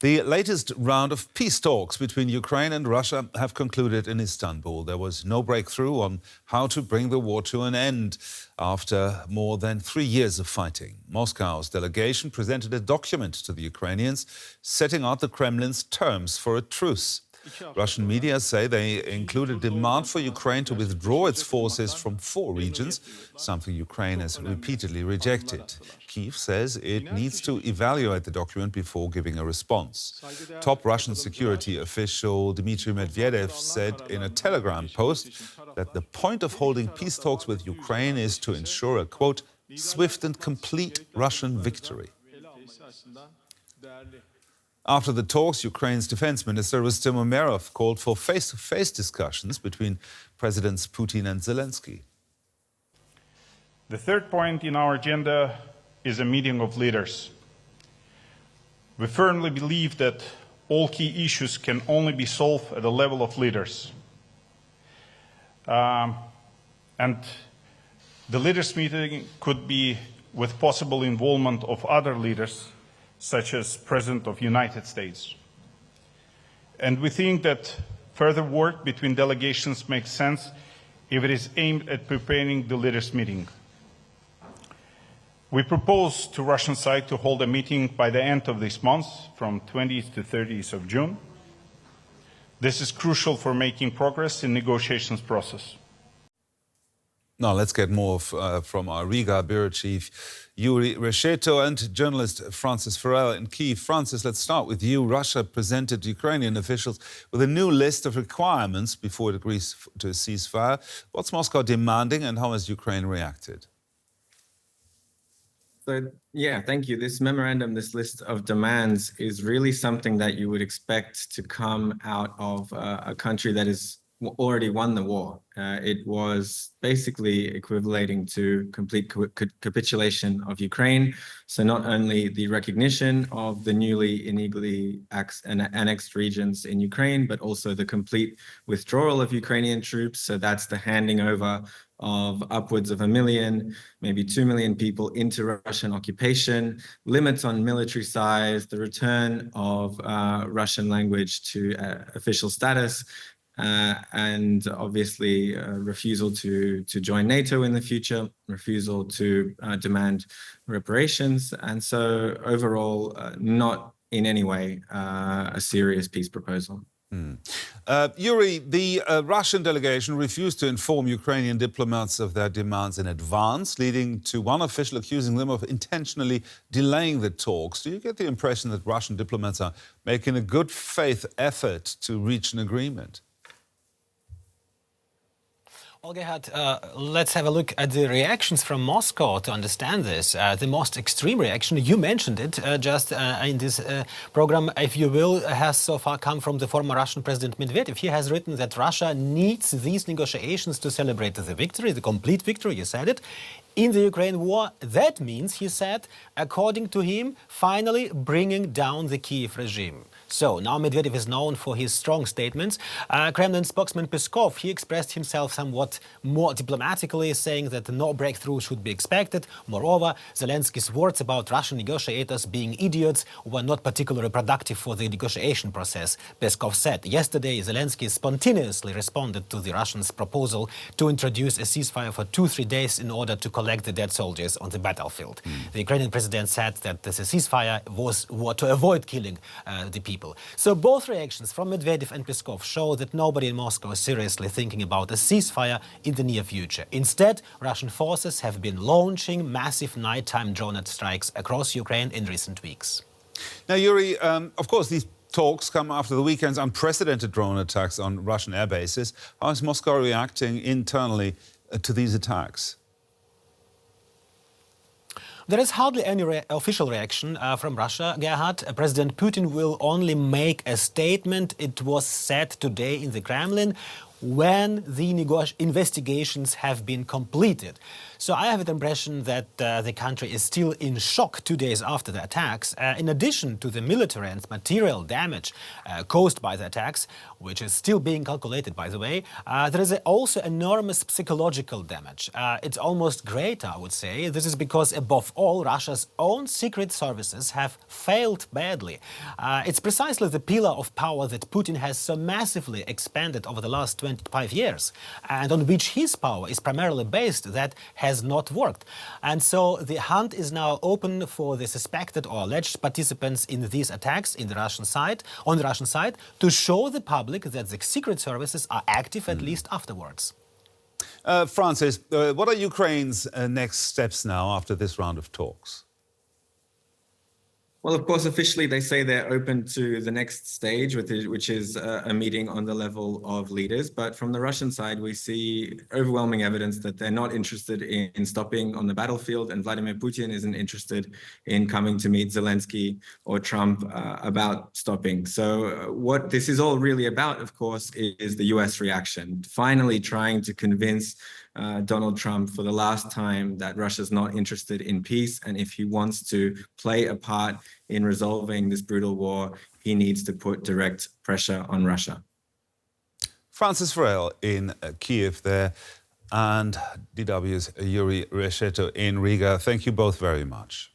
The latest round of peace talks between Ukraine and Russia have concluded in Istanbul. There was no breakthrough on how to bring the war to an end after more than 3 years of fighting. Moscow's delegation presented a document to the Ukrainians setting out the Kremlin's terms for a truce. Russian media say they include a demand for Ukraine to withdraw its forces from 4 regions, something Ukraine has repeatedly rejected. Kyiv says it needs to evaluate the document before giving a response. Top Russian security official Dmitry Medvedev said in a Telegram post that the point of holding peace talks with Ukraine is to ensure a, quote, swift and complete Russian victory. After the talks, Ukraine's Defense Minister Rustem Umerov called for face-to-face discussions between Presidents Putin and Zelensky. The third point in our agenda is a meeting of leaders. We firmly believe that all key issues can only be solved at the level of leaders. And the leaders' meeting could be with possible involvement of other leaders, such as President of the United States. And we think that further work between delegations makes sense if it is aimed at preparing the leaders' meeting. We propose to Russian side to hold a meeting by the end of this month, from 20th to 30th of June. This is crucial for making progress in negotiations process. Now let's get more from our Riga bureau chief, Juri Rescheto, and journalist Francis Farrell in Kyiv. Francis, let's start with you. Russia presented Ukrainian officials with a new list of requirements before it agrees to a ceasefire. What's Moscow demanding and how has Ukraine reacted? So, yeah, thank you. This memorandum, this list of demands is really something that you would expect to come out of a country that has already won the war. It was basically equivalating to complete capitulation of Ukraine. So not only the recognition of the newly illegally annexed regions in Ukraine, but also the complete withdrawal of Ukrainian troops. So that's the handing over of upwards of 1 million, maybe 2 million people into Russian occupation, limits on military size, the return of Russian language to official status, and obviously refusal to join NATO in the future, refusal to demand reparations. And so overall, not in any way a serious peace proposal. Juri, the Russian delegation refused to inform Ukrainian diplomats of their demands in advance, leading to one official accusing them of intentionally delaying the talks. Do you get the impression that Russian diplomats are making a good faith effort to reach an agreement? Well, Gerhard, let's have a look at the reactions from Moscow to understand this. The most extreme reaction, you mentioned it just in this program, if you will, has so far come from the former Russian President Medvedev. He has written that Russia needs these negotiations to celebrate the victory, the complete victory, you said it, in the Ukraine war. That means, he said, according to him, finally bringing down the Kyiv regime. So now Medvedev is known for his strong statements. Kremlin spokesman Peskov, he expressed himself somewhat more diplomatically, saying that no breakthrough should be expected. Moreover, Zelensky's words about Russian negotiators being idiots were not particularly productive for the negotiation process. Peskov said yesterday Zelensky spontaneously responded to the Russians' proposal to introduce a ceasefire for 2-3 days in order to collect the dead soldiers on the battlefield. The Ukrainian president said that this ceasefire was to avoid killing the people. So both reactions from Medvedev and Peskov show that nobody in Moscow is seriously thinking about a ceasefire in the near future. Instead, Russian forces have been launching massive nighttime drone strikes across Ukraine in recent weeks. Now, Juri, of course, these talks come after the weekend's unprecedented drone attacks on Russian air bases. How is Moscow reacting internally to these attacks? There is hardly any official reaction from Russia, Gerhard. President Putin will only make a statement. It was said today in the Kremlin. when the investigations have been completed. So I have the impression that the country is still in shock 2 days after the attacks. In addition to the military and material damage caused by the attacks, which is still being calculated, by the way, there is also enormous psychological damage. It's almost greater, I would say. This is because, above all, Russia's own secret services have failed badly. It's precisely the pillar of power that Putin has so massively expanded over the last 25 years, and on which his power is primarily based, that has not worked. And so the hunt is now open for the suspected or alleged participants in these attacks on the Russian side, to show the public that the secret services are active at least afterwards. Francis, what are Ukraine's next steps now after this round of talks? Well, of course, officially they say they're open to the next stage, which is a meeting on the level of leaders. But from the Russian side, we see overwhelming evidence that they're not interested in stopping on the battlefield, and Vladimir Putin isn't interested in coming to meet Zelensky or Trump about stopping. So what this is all really about, of course, is the US reaction, finally trying to convince Donald Trump for the last time that Russia's not interested in peace, and if he wants to play a part in resolving this brutal war, he needs to put direct pressure on Russia. Francis Farrell in Kiev there, and DW's Juri Rescheto in Riga. Thank you both very much.